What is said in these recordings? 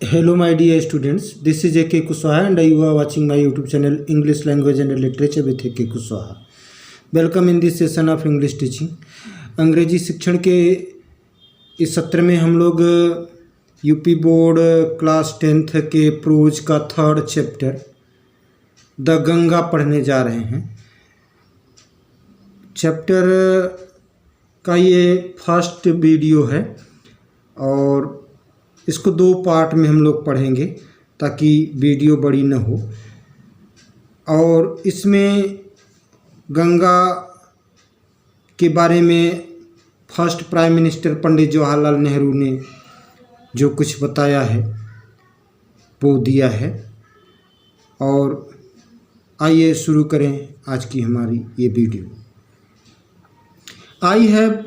Hello, my dear students. This is A.K. Kushwaha, and you are watching my YouTube channel English Language and Literature with A.K. Kushwaha. Welcome in this session of English teaching. अंग्रेजी शिक्षण के इस सत्र में हम लोग UP board class 10th के pros का 3rd चैप्टर द गंगा पढ़ने जा रहे हैं। चैप्टर का ये फर्स्ट वीडियो है और इसको 2 पार्ट में हम लोग पढ़ेंगे ताकि वीडियो बड़ी न हो। और इसमें गंगा के बारे में first prime minister Pandit Jawaharlal Nehru ने जो कुछ बताया है वो दिया है। और आइए शुरू करें आज की हमारी ये video. I have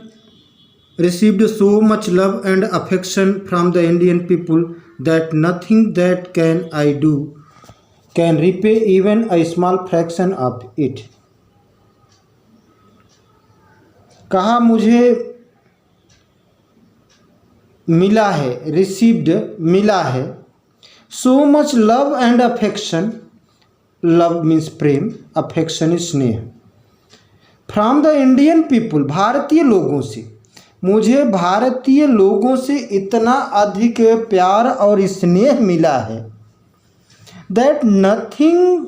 received so much love and affection from the Indian people that nothing that can I do can repay even a small fraction of it। कहा मुझे मिला है, received मिला है, so much love and affection, love means Prem, affection is स्नेह, from the Indian people भारतीय लोगों से, मुझे भारतीय लोगों से इतना अधिक प्यार और स्नेह मिला है that nothing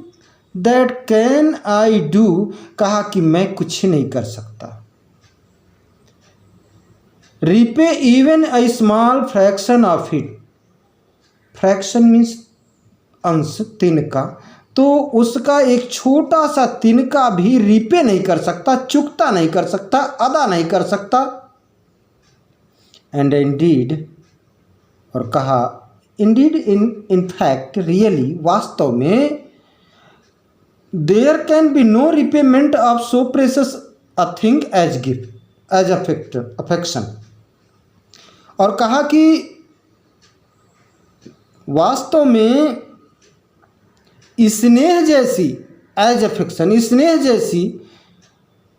that can I do, कहा कि मैं कुछ नहीं कर सकता। Repay even a small fraction of it, fraction means अंश, तिनका, तो उसका एक छोटा सा तिनका भी रिपे नहीं कर सकता, चुकता नहीं कर सकता, अदा नहीं कर सकता। एंड इंडीड, और कहा इंडीड इन फैक्ट रियली, वास्तव में, there can be no repayment of so precious a thing as gift as affection, और कहा कि वास्तव में स्नेह जैसी, एज अफेक्शन, स्नेह जैसी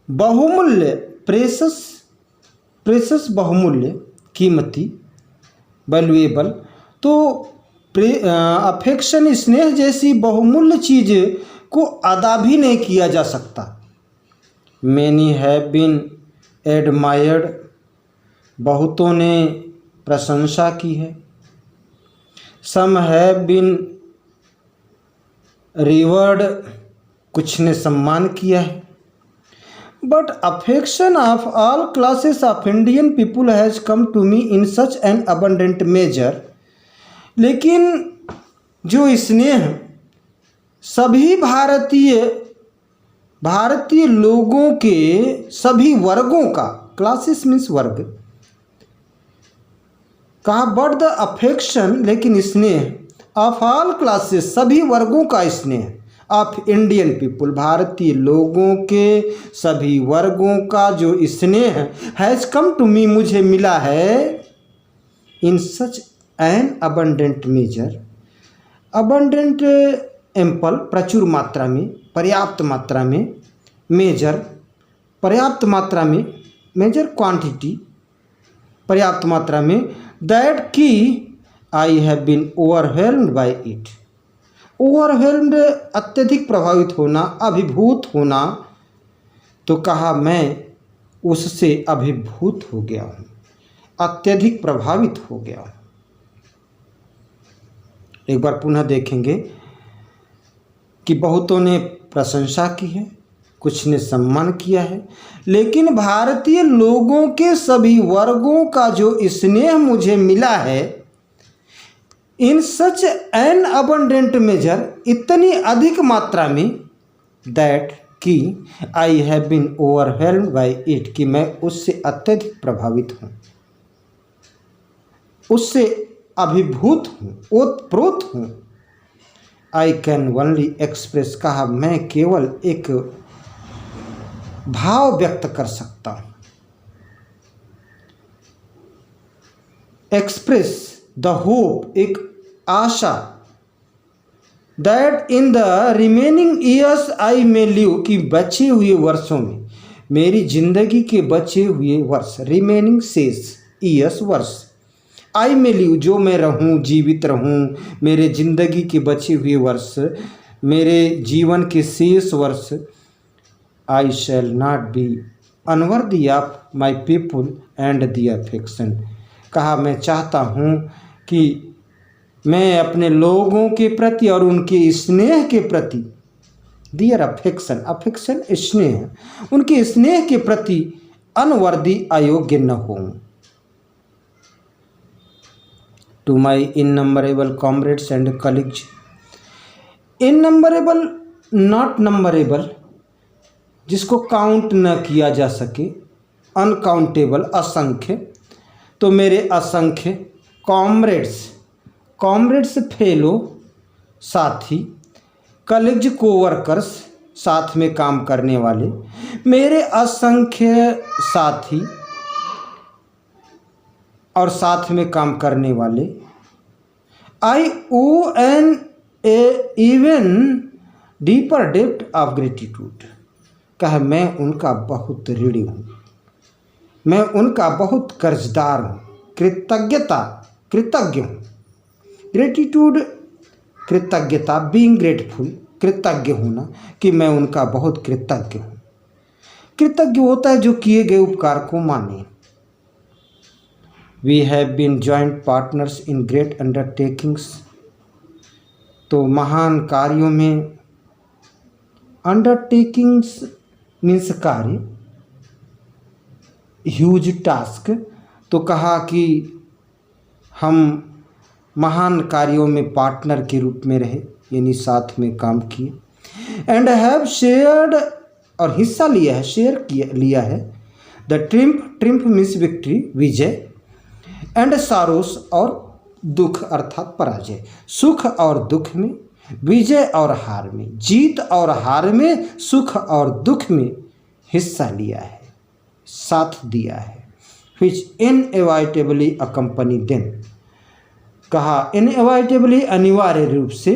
बहुमूल्य, प्रेशस बहुमूल्य, कीमती, वैल्यूएबल, तो अफेक्शन, स्नेह जैसी बहुमूल्य चीज़ को अदा भी नहीं किया जा सकता। मैनी हैव बीन एडमायर्ड, बहुतों ने प्रशंसा की है। सम हैव बीन रिवर्ड, कुछ ने सम्मान किया है। But affection of all classes of Indian people has come to me in such an abundant measure। लेकिन जो स्नेह सभी भारतीय लोगों के सभी वर्गों का, क्लासेस मीन्स वर्ग, कहा बट द अफेक्शन, लेकिन स्नेह ऑफ ऑल क्लासेस, सभी वर्गों का स्नेह, ऑफ इंडियन पीपुल, भारतीय लोगों के सभी वर्गों का जो स्नेह हैज़ कम टू मी, मुझे मिला है, in such an abundant measure, abundant ample, प्रचुर मात्रा में, पर्याप्त मात्रा में, मेजर पर्याप्त मात्रा में, मेजर क्वांटिटी पर्याप्त मात्रा में, दैट की I have been overwhelmed by it, overwhelmed अत्यधिक प्रभावित होना, अभिभूत होना, तो कहा मैं उससे अभिभूत हो गया हूँ, अत्यधिक प्रभावित हो गया हूँ। एक बार पुनः देखेंगे कि बहुतों ने प्रशंसा की है, कुछ ने सम्मान किया है, लेकिन भारतीय लोगों के सभी वर्गों का जो स्नेह मुझे मिला है, in such an abundant measure, इतनी अधिक मात्रा में, दैट कि I have been overwhelmed by it, कि मैं उससे अत्यधिक प्रभावित हूँ, उससे अभिभूत हूँ, ओतप्रोत हूँ। आई कैन ओनली एक्सप्रेस, कहा मैं केवल एक भाव व्यक्त कर सकता हूँ, एक्सप्रेस द होप, एक आशा, that in the remaining years I may live, कि बचे हुए वर्षों में, मेरी जिंदगी के बचे हुए वर्ष, रिमेनिंग शेष, ईयर्स वर्ष, आई मे लिव, जो मैं रहूं, जीवित रहूं, मेरे जिंदगी के बचे हुए वर्ष, मेरे जीवन के शेष वर्ष, I shall not be unworthy of my people and the affection. कहा मैं चाहता हूँ कि मैं अपने लोगों के प्रति और उनके स्नेह के प्रति, दियर अफेक्शन, अफेक्शन स्नेह, उनके स्नेह के प्रति अनवर्दी, अयोग्य न होऊं। To my innumerable comrades and colleagues, innumerable not numerable, जिसको काउंट न किया जा सके, अनकाउंटेबल असंख्य, तो मेरे असंख्य कॉमरेड्स, कॉमरेड्स फेलो साथी, कलीग्स कोवर्कर्स साथ में काम करने वाले, मेरे असंख्य साथी और साथ में काम करने वाले, I owe an a even deeper depth of gratitude. कह मैं उनका बहुत ऋणी हूँ, मैं उनका बहुत कर्जदार हूँ, कृतज्ञ हूँ। ग्रेटिट्यूड कृतज्ञता, बीइंग ग्रेटफुल, कृतज्ञ होना, कि मैं उनका बहुत कृतज्ञ हूँ। कृतज्ञ होता है जो किए गए उपकार को माने। We have been joint partners in great undertakings, तो महान कार्यों में, अंडरटेकिंग्स मीन्स कार्य, ह्यूज टास्क, तो कहा कि हम महान कार्यों में पार्टनर के रूप में रहे, यानी साथ में काम किए। एंड हैव शेयर्ड, और हिस्सा लिया है, लिया है, द ट्रिम्फ मीन्स विक्ट्री, विजय, एंड सारोस, और दुख अर्थात पराजय, सुख और दुख में, विजय और हार में, जीत और हार में, सुख और दुख में हिस्सा लिया है, साथ दिया है। विच इनएविटेबली अकम्पनी देम, कहा इनएविटेबली अनिवार्य रूप से,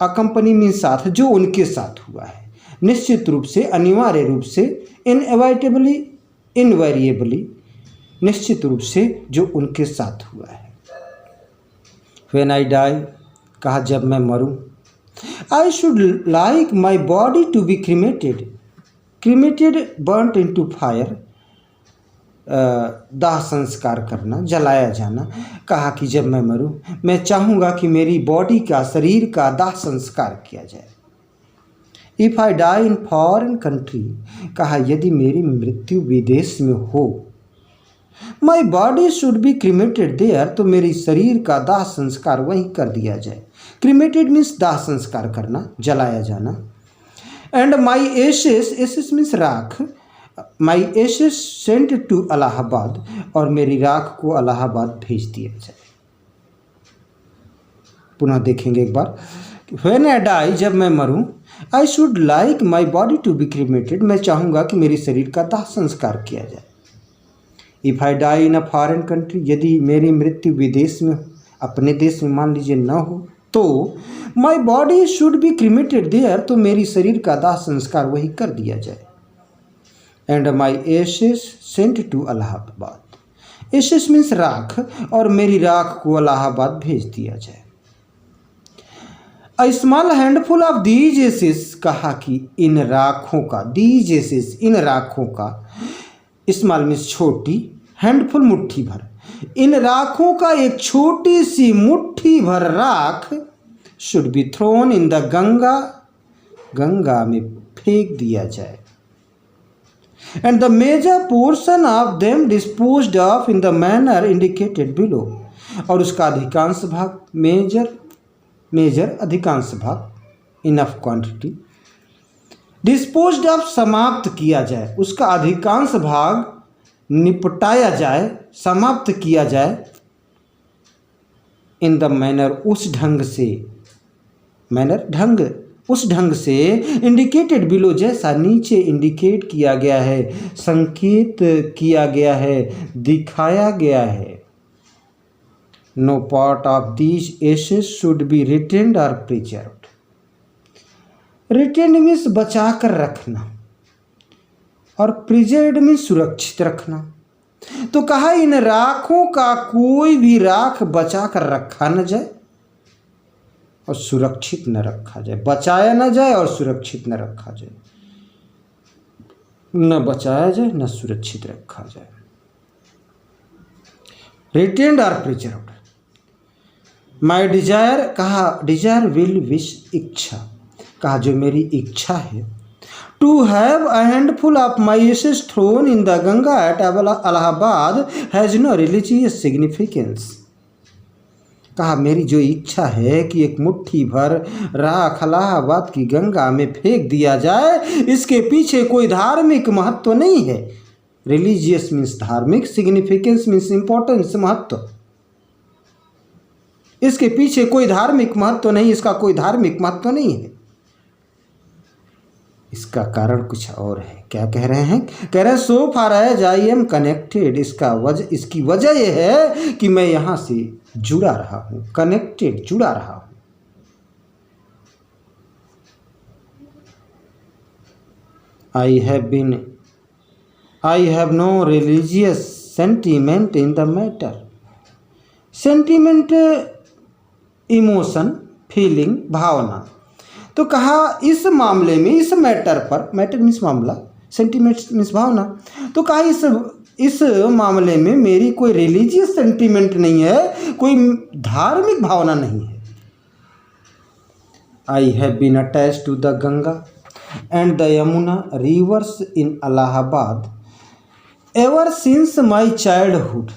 अकम्पनी मीन्स साथ, जो उनके साथ हुआ है, निश्चित रूप से, अनिवार्य रूप से, इनएविटेबली इनवेरिएबली, निश्चित रूप से जो उनके साथ हुआ है। व्हेन आई डाई, कहा जब मैं मरूं, I should like my body to be cremated, cremated burnt into fire, दाह संस्कार करना, जलाया जाना। कहा कि जब मैं मरूं, मैं चाहूँगा कि मेरी बॉडी का, शरीर का दाह संस्कार किया जाए। If I die in foreign country, कहा यदि मेरी मृत्यु विदेश में हो, my body should be cremated there, तो मेरी शरीर का दाह संस्कार वहीं कर दिया जाए। क्रीमेटेड मीन्स दाह संस्कार करना, जलाया जाना। And my ashes, ashes means राख, माई एशेस सेंट टू इलाहाबाद, और मेरी राख को इलाहाबाद भेज दिया जाए। पुनः देखेंगे एक बार। व्हेन आई डाई, जब मैं मरूं, I should like my body to be cremated, मैं चाहूँगा कि मेरी शरीर का दाह संस्कार किया जाए। If I die in a foreign country, यदि मेरी मृत्यु विदेश में, अपने देश में मान लीजिए न हो, तो my body should be cremated there, तो मेरी शरीर का दाह संस्कार वही कर दिया जाए। And my ashes sent to Allahabad, ashes means राख, और मेरी राख को इलाहाबाद भेज दिया जाए। A small handful of these ashes, कहा कि इन राखों का, दीज एशेस, इन राखों का, स्मॉल मीन्स छोटी, हैंडफुल मुट्ठी भर, इन राखों का एक छोटी सी मुट्ठी भर राख should be thrown in the Ganga, Ganga में फेंक दिया जाए। And the major portion of them disposed of in the manner indicated below, और उसका अधिकांश भाग, मेजर अधिकांश भाग, इनफ क्वांटिटी, डिस्पोज्ड ऑफ समाप्त किया जाए, उसका अधिकांश भाग निपटाया जाए, समाप्त किया जाए, इन द मैनर, उस ढंग से, मैनर ढंग, उस ढंग से, इंडिकेटेड बिलो, जैसा नीचे इंडिकेट किया गया है, संकेत किया गया है, दिखाया गया है। No part of these ashes should be retained और प्रिजर्व्ड, रिटेन्ड मीन्स बचा कर रखना, और प्रिजर्व्ड मीन्स सुरक्षित रखना। तो कहा इन राखों का कोई भी राख बचा कर रखा न जाए और सुरक्षित न रखा जाए, बचाया न जाए और सुरक्षित न रखा जाए, न बचाया जाए न सुरक्षित रखा जाए। रिटेन्ड और प्रिजर्व्ड। माई डिजायर, कहा डिजायर विल विश, इच्छा, कहा जो मेरी इच्छा है, to have a handful of my ashes thrown in the Ganga at Allahabad has no religious significance. कहा मेरी जो इच्छा है कि एक मुट्ठी भर राख इलाहाबाद की गंगा में फेंक दिया जाए, इसके पीछे कोई धार्मिक महत्व नहीं है। रिलीजियस मीन्स धार्मिक, सिग्निफिकेंस मीन्स इंपॉर्टेंस, महत्व। इसके पीछे कोई धार्मिक महत्व नहीं, इसका कोई धार्मिक महत्व नहीं है। इसका कारण कुछ और है। क्या कह रहे हैं? कह रहे हैं so far as I am connected, इसकी वजह यह है कि मैं यहां से जुड़ा रहा हूं, कनेक्टेड, जुड़ा रहा हूं। I have no religious sentiment in the matter. Sentiment emotion, feeling, भावना। तो कहा इस मामले में, इस मैटर पर, मैटर मीन्स मामला, सेंटीमेंट मीन्स भावना, तो कहा इस मामले में मेरी कोई रिलीजियस सेंटीमेंट नहीं है, कोई धार्मिक भावना नहीं है। I have been attached to the Ganga and the Yamuna rivers in Allahabad ever since my childhood.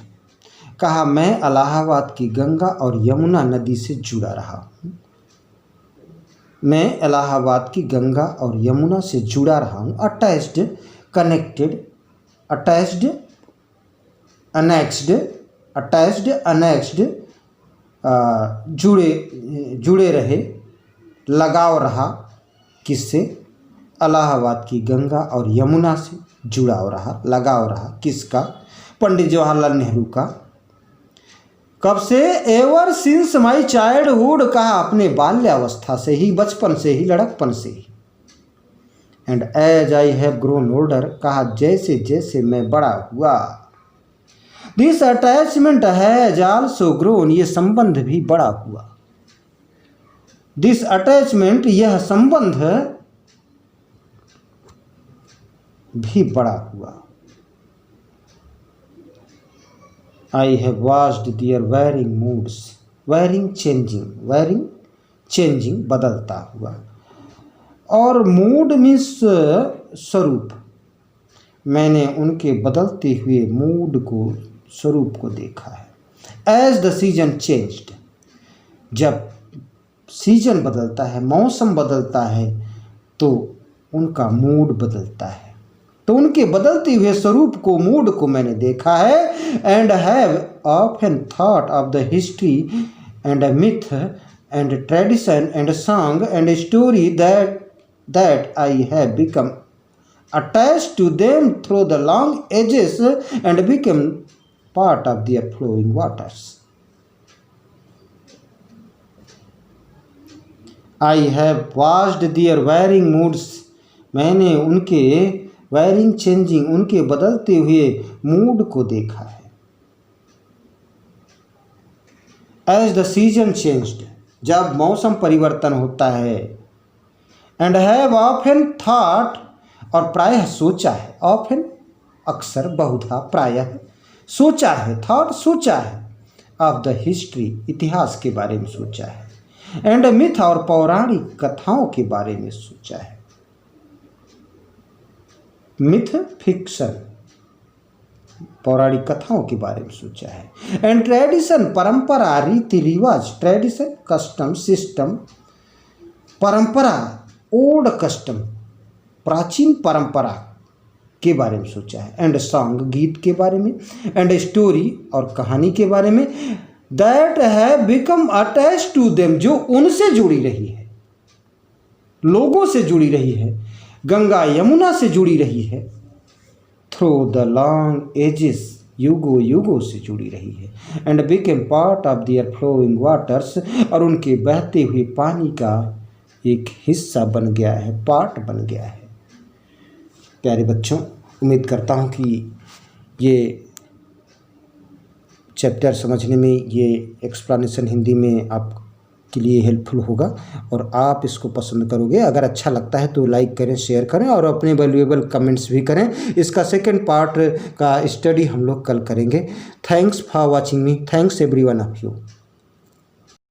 कहा मैं इलाहाबाद की गंगा और यमुना नदी से जुड़ा रहा हूँ, मैं इलाहाबाद की गंगा और यमुना से जुड़ा रहा हूँ। Attached, connected, attached, annexed, attached, annexed, जुड़े रहे, लगाव रहा, किससे? इलाहाबाद की गंगा और यमुना से जुड़ाव रहा, लगाव रहा, किसका? पंडित जवाहरलाल नेहरू का। कब से? एवर सिंस माई चाइल्डहुड, कहा अपने बाल्यावस्था से ही, बचपन से ही, लड़कपन से ही। And as I have grown older, कहा जैसे जैसे मैं बड़ा हुआ। This attachment has also grown, ये संबंध भी बड़ा हुआ। दिस अटैचमेंट, यह संबंध भी बड़ा हुआ। I have watched their varying moods, varying changing, बदलता हुआ। और मूड मीन्स स्वरूप, मैंने उनके बदलते हुए मूड को, स्वरूप को देखा है। एज द सीजन चेंज्ड, जब सीजन बदलता है, मौसम बदलता है, तो उनका मूड बदलता है। तो उनके बदलते हुए स्वरूप को, मूड को मैंने देखा है। And have often thought of the history and myth and tradition and song and story that I have become attached to them through the long ages and become part of their flowing waters. I have watched their varying moods, मैंने उनके varying changing, उनके बदलते हुए mood को देखा है। As the season changed, जब मौसम परिवर्तन होता है। एंड हैव ऑफन थॉट, और प्रायः सोचा है। ऑफन अक्सर, बहुधा, प्रायः सोचा है। थॉट सोचा है। ऑफ द हिस्ट्री, इतिहास के बारे में सोचा है। एंड मिथ, और पौराणिक कथाओं के बारे में सोचा है। मिथ, फिक्शन, पौराणिक कथाओं के बारे में सोचा है। एंड ट्रेडिशन, परंपरा, रीति रिवाज, ट्रेडिशन, कस्टम, सिस्टम, परंपरा, ओल्ड कस्टम, प्राचीन परंपरा के बारे में सोचा है। एंड सॉन्ग, गीत के बारे में। एंड स्टोरी, और कहानी के बारे में। That have become attached to them, जो उनसे जुड़ी रही है, लोगों से जुड़ी रही है, गंगा यमुना से जुड़ी रही है। थ्रू द लॉन्ग एजेस, युगों युगों से जुड़ी रही है। And became part of their flowing waters, और उनके बहते हुए पानी का एक हिस्सा बन गया है, पार्ट बन गया है। प्यारे बच्चों, उम्मीद करता हूँ कि ये चैप्टर समझने में ये एक्सप्लेनेशन हिंदी में आपके लिए हेल्पफुल होगा और आप इसको पसंद करोगे। अगर अच्छा लगता है तो लाइक करें, शेयर करें और अपने वैल्यूएबल कमेंट्स भी करें। इसका सेकंड पार्ट का स्टडी हम लोग कल करेंगे। Thanks for watching me. Thanks everyone of you.